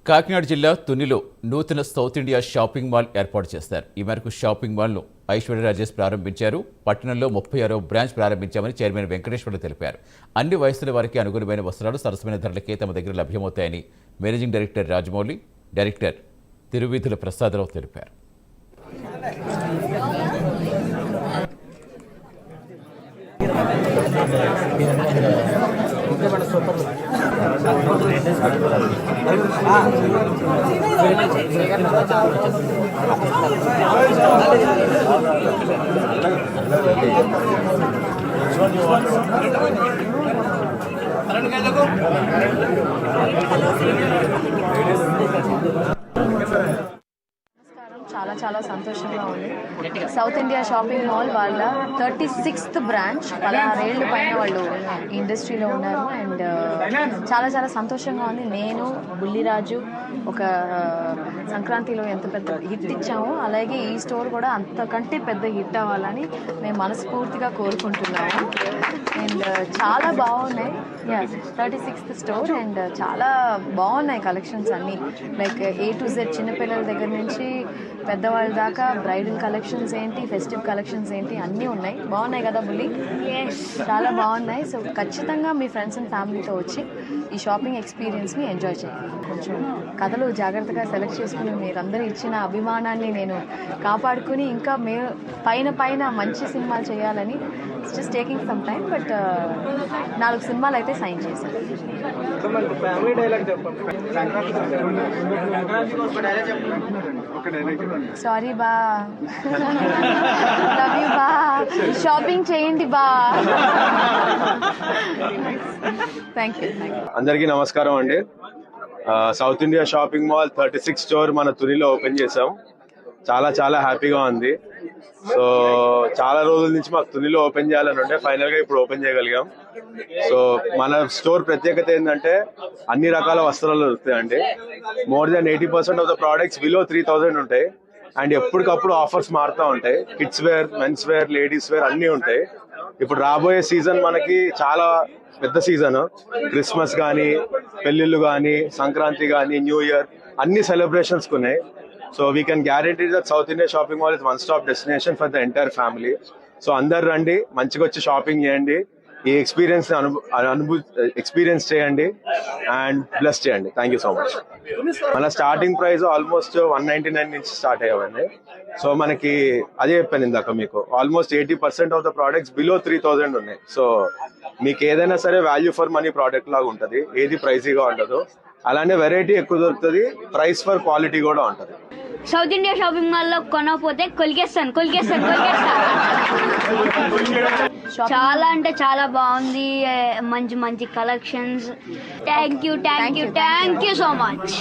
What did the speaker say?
కాకినాడ జిల్లా తునిలో నూతన south India shopping mall ఏర్పాటు చేస్తారు. ఈ మేరకు షాపింగ్ మాల్ను ఐశ్వర్య రాజేష్ ప్రారంభించారు. పట్టణంలో 36వ బ్రాంచ్ ప్రారంభించామని చైర్మన్ వెంకటేశ్వర్లు తెలిపారు. అన్ని వయసుల వారికి అనుగుణమైన వస్త్రాలు సరసమైన ధరలకే తమ దగ్గర లభ్యమవుతాయని managing director Rajamouli, director Tiruveedhula Prasadarao తెలిపారు. చాలా చాలా సంతోషంగా ఉంది. సౌత్ ఇండియా షాపింగ్ మాల్ వాళ్ళ 36th బ్రాంచ్, 16 ఏళ్ళ పైన వాళ్ళు ఇండస్ట్రీలో ఉన్నారు. అండ్ చాలా చాలా సంతోషంగా ఉంది. నేను బుల్లిరాజు ఒక సంక్రాంతిలో ఎంత పెద్ద హిట్ ఇచ్చామో అలాగే ఈ స్టోర్ కూడా అంతకంటే పెద్ద హిట్ అవ్వాలని మేము మనస్ఫూర్తిగా కోరుకుంటున్నాము. అండ్ చాలా బాగున్నాయి. 36th స్టోర్ అండ్ చాలా బాగున్నాయి కలెక్షన్స్ అన్నీ. లైక్ A to Z, చిన్నపిల్లల దగ్గర నుంచి పెద్దవాళ్ళ దాకా బ్రైడల్ కలెక్షన్స్ ఏంటి, ఫెస్టివ్ కలెక్షన్స్ ఏంటి అన్నీ ఉన్నాయి. బాగున్నాయి కదా బుల్లి? చాలా బాగున్నాయి. సో ఖచ్చితంగా మీ ఫ్రెండ్స్ అండ్ ఫ్యామిలీతో వచ్చి ఈ షాపింగ్ ఎక్స్పీరియన్స్ని ఎంజాయ్ చేయండి. కొంచెం కథలు జాగ్రత్తగా సెలెక్ట్ చేసుకుని మీరందరూ ఇచ్చిన అభిమానాన్ని నేను కాపాడుకుని ఇంకా పైన మంచి సినిమాలు చేయాలని just taking some time. But 4 సినిమాలు అయితే సైన్ చేశాను. సారీ బా, లవ్ యూ బా, షాపింగ్ చేయండి బా. Thank you. అందరికీ నమస్కారం అండి. South India shopping mall 36 store మన తునిలో ఓపెన్ చేసాం. చాలా చాలా హ్యాపీగా ఉంది. సో చాలా రోజుల నుంచి మాకు తునిలో ఓపెన్ చేయాలని ఉంటే ఫైనల్ గా ఇప్పుడు ఓపెన్ చేయగలిగాం. సో మన స్టోర్ ప్రత్యేకత ఏంటంటే అన్ని రకాల వస్త్రాలు దొరుకుతాయండి. More than 80% off the products below 3000 ఉంటాయి. అండ్ ఎప్పటికప్పుడు ఆఫర్స్ మారుతూ ఉంటాయి. Kids wear, men's wear, ladies wear అన్నీ ఉంటాయి. ఇప్పుడు రాబోయే సీజన్ మనకి చాలా పెద్ద సీజన్. క్రిస్మస్ కానీ, పెళ్లిళ్ళు కానీ, సంక్రాంతి కానీ, న్యూ ఇయర్ అన్ని సెలబ్రేషన్స్ ఉన్నాయి. So we can guarantee that south India shopping mall is one stop destination for the entire family. So అందరు రండి, మంచిగా వచ్చి షాపింగ్ చేయండి, ఈ ఎక్స్పీరియన్స్ చేయండి అండ్ బ్లెస్ చేయండి. Thank you so much. మన స్టార్టింగ్ ప్రైస్ ఆల్మోస్ట్ 199 నుంచి స్టార్ట్ అయ్యామండి. సో మనకి అదే చెప్పాను ఇందాక మీకు, almost 80% off the products below 3000 ఉన్నాయి. సో మీకు ఏదైనా సరే వాల్యూ ఫర్ మనీ ప్రోడక్ట్ లాగా ఉంటుంది, ఏది ప్రైజీగా ఉండదు. అలానే వెరైటీ ఎక్కువ దొరుకుతుంది, ప్రైస్ ఫర్ క్వాలిటీ కూడా ఉంటుంది. సౌత్ ఇండియా షాపింగ్ మాల్ లో కొనకపోతే కొలికేస్తాను. చాలా అంటే చాలా బాగుంది. మంచి మంచి collections. Thank you so much.